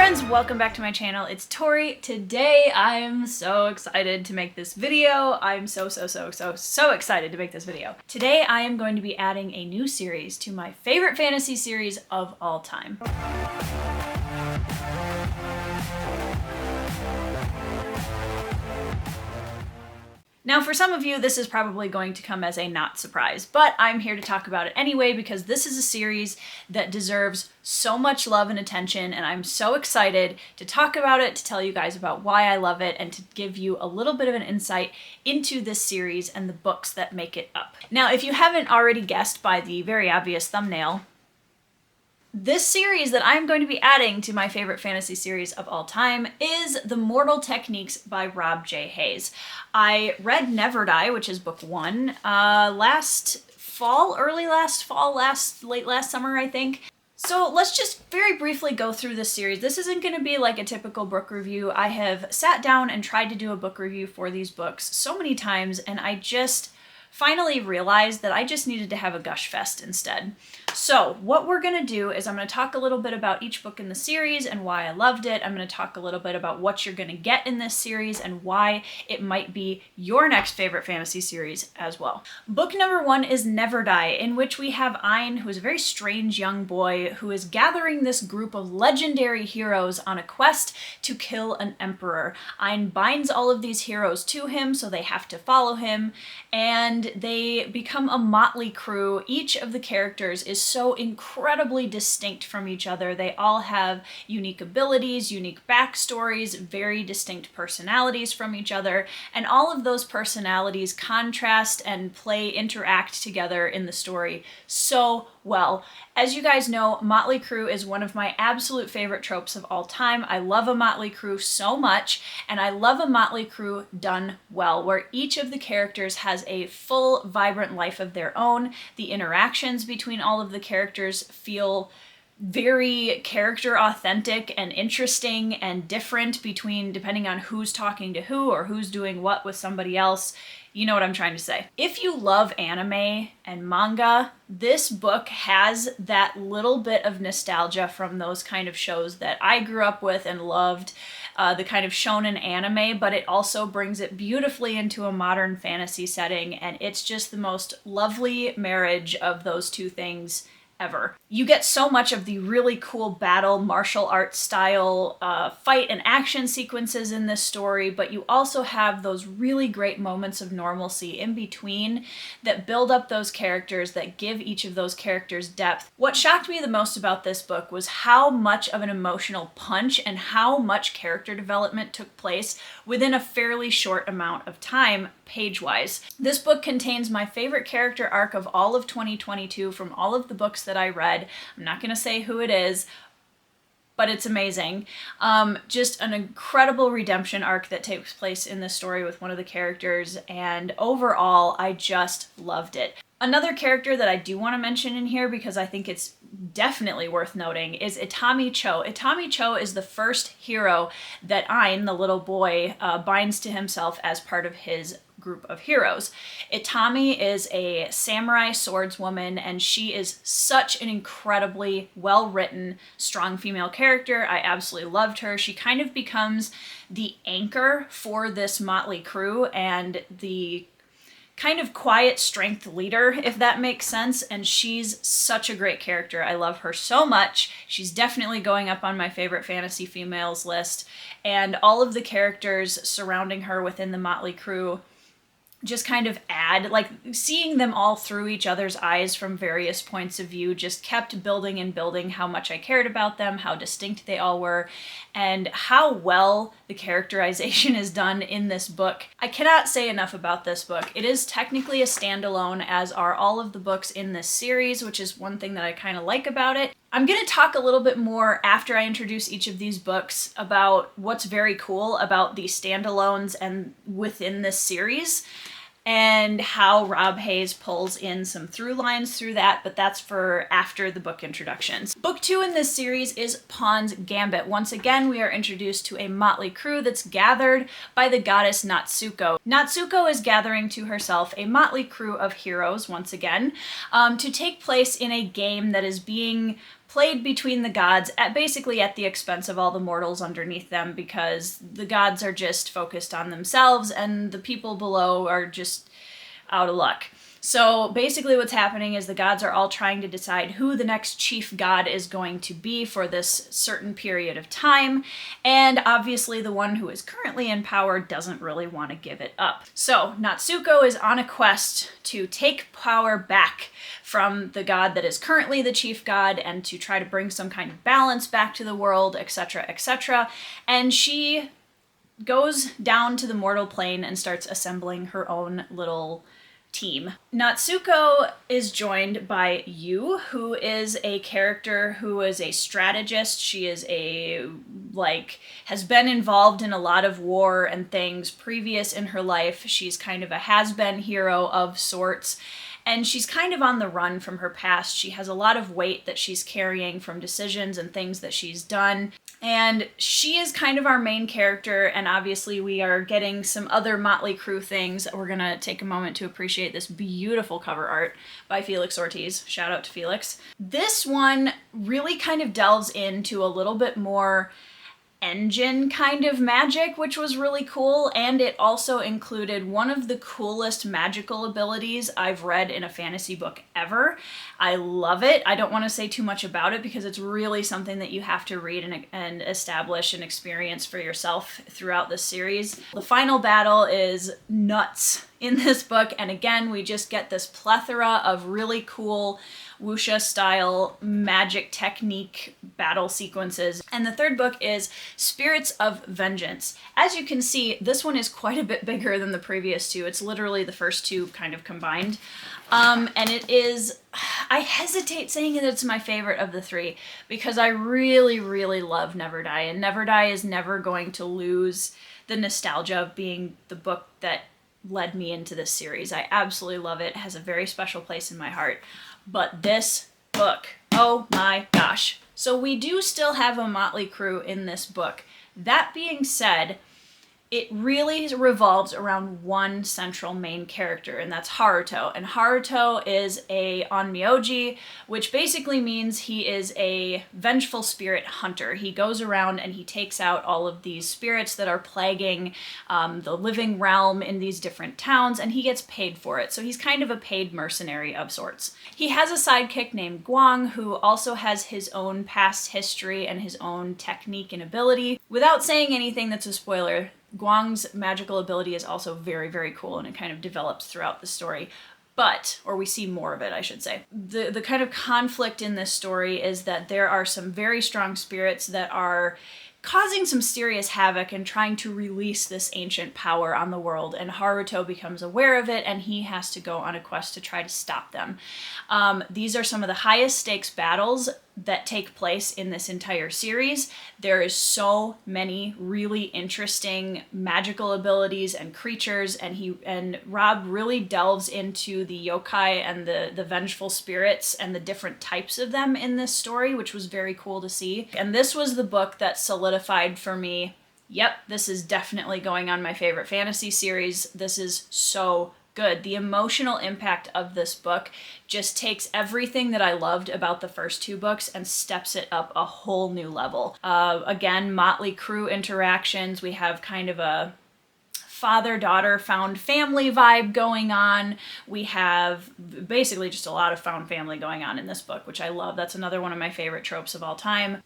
friends, welcome back to my channel. It's Tori. Today I'm so excited to make this video. I'm so excited to make this video. Today I am going to be adding a new series to my favorite fantasy series of all time. Now, for some of you, this is probably going to come as a not surprise, but I'm here to talk about it anyway because this is a series that deserves so much love and attention, and I'm so excited to talk about it, to tell you guys about why I love it, and to give you a little bit of an insight into this series and the books that make it up. Now, if you haven't already guessed by the very obvious thumbnail, this series that I'm going to be adding to my favorite fantasy series of all time is The Mortal Techniques by Rob J. Hayes. I read Never Die, which is book one, late last summer, I think. So let's just very briefly go through this series. This isn't going to be like a typical book review. I have sat down and tried to do a book review for these books so many times, and I just finally realized that I just needed to have a gush fest instead. So what we're going to do is I'm going to talk a little bit about each book in the series and why I loved it. I'm going to talk a little bit about what you're going to get in this series and why it might be your next favorite fantasy series as well. Book number one is Never Die, in which we have Ein, who is a very strange young boy who is gathering this group of legendary heroes on a quest to kill an emperor. Ein binds all of these heroes to him, so they have to follow him, and they become a motley crew. Each of the characters is so incredibly distinct from each other. They all have unique abilities, unique backstories, very distinct personalities from each other, and all of those personalities contrast and interact together in the story so well. As you guys know, motley crew is one of my absolute favorite tropes of all time. I love a motley crew so much, and I love a motley crew done well, where each of the characters has a full, vibrant life of their own. The interactions between all of the characters feel very character authentic and interesting and different depending on who's talking to who or who's doing what with somebody else. You know what I'm trying to say. If you love anime and manga, this book has that little bit of nostalgia from those kind of shows that I grew up with and loved, the kind of shonen anime, but it also brings it beautifully into a modern fantasy setting, and it's just the most lovely marriage of those two things ever. You get so much of the really cool battle, martial arts style fight and action sequences in this story, but you also have those really great moments of normalcy in between that build up those characters, that give each of those characters depth. What shocked me the most about this book was how much of an emotional punch and how much character development took place within a fairly short amount of time, page-wise. This book contains my favorite character arc of all of 2022 from all of the books that I read. I'm not going to say who it is, but it's amazing. Just an incredible redemption arc that takes place in this story with one of the characters, and overall, I just loved it. Another character that I do want to mention in here, because I think it's definitely worth noting, is Itami Cho. Itami Cho is the first hero that Ein, the little boy, binds to himself as part of his group of heroes. Itami is a samurai swordswoman, and she is such an incredibly well-written, strong female character. I absolutely loved her. She kind of becomes the anchor for this motley crew and the kind of quiet strength leader, if that makes sense, and she's such a great character. I love her so much. She's definitely going up on my favorite fantasy females list, and all of the characters surrounding her within the motley crew just kind of add, like, seeing them all through each other's eyes from various points of view just kept building and building how much I cared about them, how distinct they all were, and how well the characterization is done in this book. I cannot say enough about this book. It is technically a standalone, as are all of the books in this series, which is one thing that I kind of like about it. I'm going to talk a little bit more after I introduce each of these books about what's very cool about the standalones and within this series. and how Rob Hayes pulls in some through lines through that, but that's for after the book introductions. Book 2 in this series is Pawn's Gambit. Once again, we are introduced to a motley crew that's gathered by the goddess Natsuko. Natsuko is gathering to herself a motley crew of heroes, once again, to take place in a game that is being played between the gods basically at the expense of all the mortals underneath them, because the gods are just focused on themselves and the people below are just out of luck. So basically what's happening is the gods are all trying to decide who the next chief god is going to be for this certain period of time, and obviously the one who is currently in power doesn't really want to give it up. So Natsuko is on a quest to take power back from the god that is currently the chief god and to try to bring some kind of balance back to the world, etc., etc. And she goes down to the mortal plane and starts assembling her own little team. Natsuko is joined by Yu, who is a character who is a strategist. She is has been involved in a lot of war and things previous in her life. She's kind of a has-been hero of sorts. And she's kind of on the run from her past. She has a lot of weight that she's carrying from decisions and things that she's done. And she is kind of our main character, and obviously we are getting some other motley crew things. We're gonna take a moment to appreciate this beautiful cover art by Felix Ortiz. Shout out to Felix. This one really kind of delves into a little bit more engine kind of magic, which was really cool, and it also included one of the coolest magical abilities I've read in a fantasy book ever. I love it. I don't want to say too much about it because it's really something that you have to read and establish and experience for yourself throughout this series. The final battle is nuts in this book, and again, we just get this plethora of really cool wuxia style magic technique battle sequences. And the third book is Spirits of Vengeance. As you can see, this one is quite a bit bigger than the previous two. It's literally the first two kind of combined. And it is, I hesitate saying that it's my favorite of the three because I really, really love Never Die, and Never Die is never going to lose the nostalgia of being the book that led me into this series. I absolutely love it. It has a very special place in my heart. But this book, oh my gosh. So we do still have a motley crew in this book. That being said, it really revolves around one central main character, and that's Haruto. And Haruto is a onmyoji, which basically means he is a vengeful spirit hunter. He goes around and he takes out all of these spirits that are plaguing the living realm in these different towns, and he gets paid for it. So he's kind of a paid mercenary of sorts. He has a sidekick named Guang, who also has his own past history and his own technique and ability. Without saying anything that's a spoiler, Guang's magical ability is also very, very cool, and it kind of develops throughout the story. But, or we see more of it, I should say. The kind of conflict in this story is that there are some very strong spirits that are causing some serious havoc and trying to release this ancient power on the world, and Haruto becomes aware of it, and he has to go on a quest to try to stop them. These are some of the highest stakes battles that take place in this entire series. There is so many really interesting magical abilities and creatures, and Rob really delves into the yokai and the vengeful spirits and the different types of them in this story, which was very cool to see. And this was the book that solidified for me, yep, this is definitely going on my favorite fantasy series. This is so good. The emotional impact of this book just takes everything that I loved about the first two books and steps it up a whole new level. Again, motley crew interactions. We have kind of a father-daughter found family vibe going on. We have basically just a lot of found family going on in this book, which I love. That's another one of my favorite tropes of all time.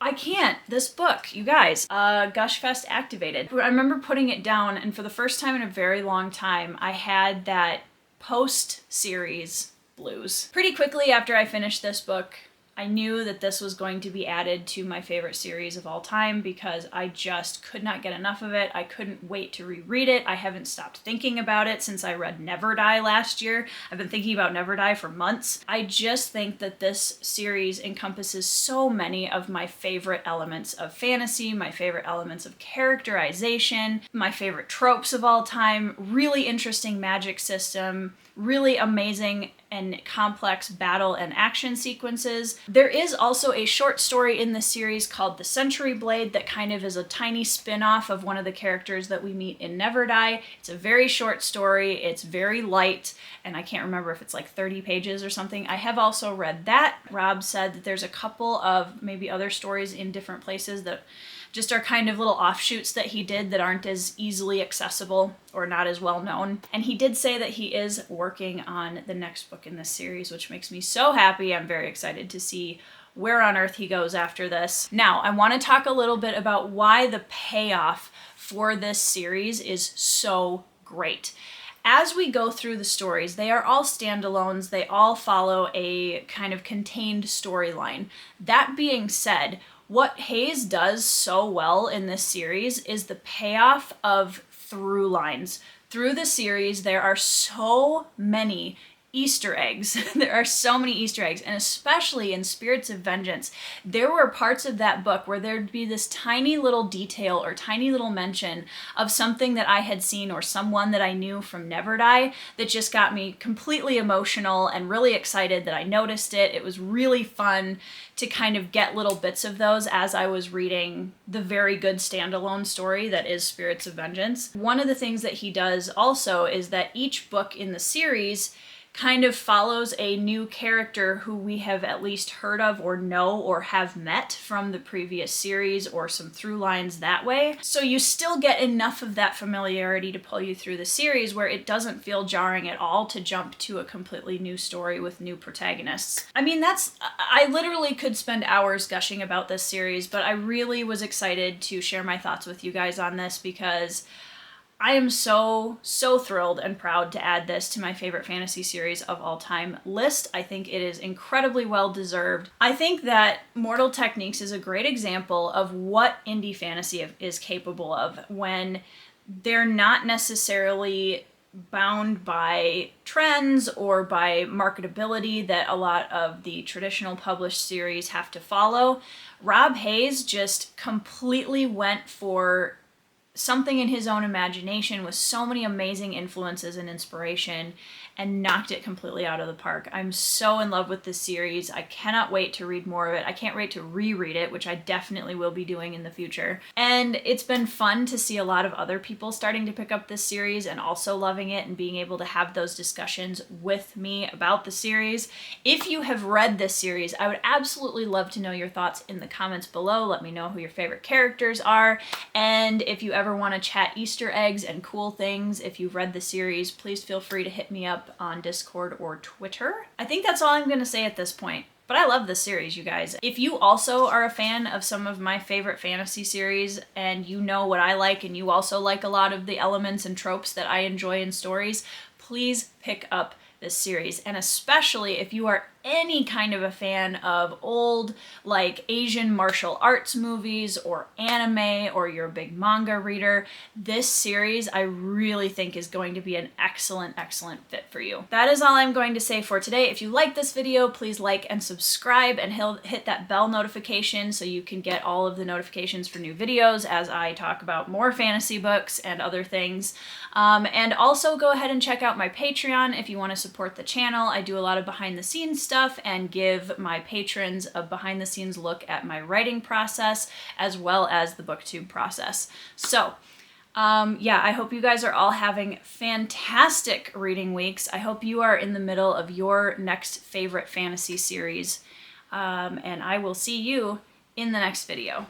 This book, you guys, Gushfest activated. I remember putting it down, and for the first time in a very long time, I had that post-series blues. Pretty quickly after I finished this book, I knew that this was going to be added to my favorite series of all time because I just could not get enough of it. I couldn't wait to reread it. I haven't stopped thinking about it since I read Never Die last year. I've been thinking about Never Die for months. I just think that this series encompasses so many of my favorite elements of fantasy, my favorite elements of characterization, my favorite tropes of all time, really interesting magic system, really amazing and complex battle and action sequences. There is also a short story in this series called The Century Blade that kind of is a tiny spin-off of one of the characters that we meet in Never Die. It's a very short story, it's very light, and I can't remember if it's like 30 pages or something. I have also read that. Rob said that there's a couple of maybe other stories in different places that just are kind of little offshoots that he did that aren't as easily accessible or not as well known. And he did say that he is working on the next book in this series, which makes me so happy. I'm very excited to see where on earth he goes after this. Now, I want to talk a little bit about why the payoff for this series is so great. As we go through the stories, they are all standalones. They all follow a kind of contained storyline. That being said, what Hayes does so well in this series is the payoff of through lines. Through the series, there are so many Easter eggs. There are so many Easter eggs, and especially in Spirits of Vengeance, there were parts of that book where there'd be this tiny little detail or tiny little mention of something that I had seen or someone that I knew from Never Die that just got me completely emotional and really excited that I noticed it. It was really fun to kind of get little bits of those as I was reading the very good standalone story that is Spirits of Vengeance. One of the things that he does also is that each book in the series kind of follows a new character who we have at least heard of or know or have met from the previous series or some through lines that way. So you still get enough of that familiarity to pull you through the series where it doesn't feel jarring at all to jump to a completely new story with new protagonists. I mean, I literally could spend hours gushing about this series, but I really was excited to share my thoughts with you guys on this because I am so thrilled and proud to add this to my favorite fantasy series of all time list. I think it is incredibly well deserved. I think that Mortal Techniques is a great example of what indie fantasy is capable of when they're not necessarily bound by trends or by marketability that a lot of the traditional published series have to follow. Rob Hayes just completely went for something in his own imagination with so many amazing influences and inspiration and knocked it completely out of the park. I'm so in love with this series. I cannot wait to read more of it. I can't wait to reread it, which I definitely will be doing in the future. And it's been fun to see a lot of other people starting to pick up this series and also loving it and being able to have those discussions with me about the series. If you have read this series, I would absolutely love to know your thoughts in the comments below. Let me know who your favorite characters are. And if you ever want to chat Easter eggs and cool things, if you've read the series, please feel free to hit me up on Discord or Twitter. I think that's all I'm going to say at this point. But I love this series, you guys. If you also are a fan of some of my favorite fantasy series and you know what I like and you also like a lot of the elements and tropes that I enjoy in stories, please pick up this series. And especially if you are any kind of a fan of old, like Asian martial arts movies or anime, or you're a big manga reader, this series I really think is going to be an excellent fit for you. That is all I'm going to say for today. If you like this video, please like and subscribe and hit that bell notification so you can get all of the notifications for new videos as I talk about more fantasy books and other things. And also go ahead and check out my Patreon if you want to support the channel. I do a lot of behind the scenes stuff and give my patrons a behind the scenes look at my writing process as well as the booktube process. So yeah, I hope you guys are all having fantastic reading weeks. I hope you are in the middle of your next favorite fantasy series. And I will see you in the next video.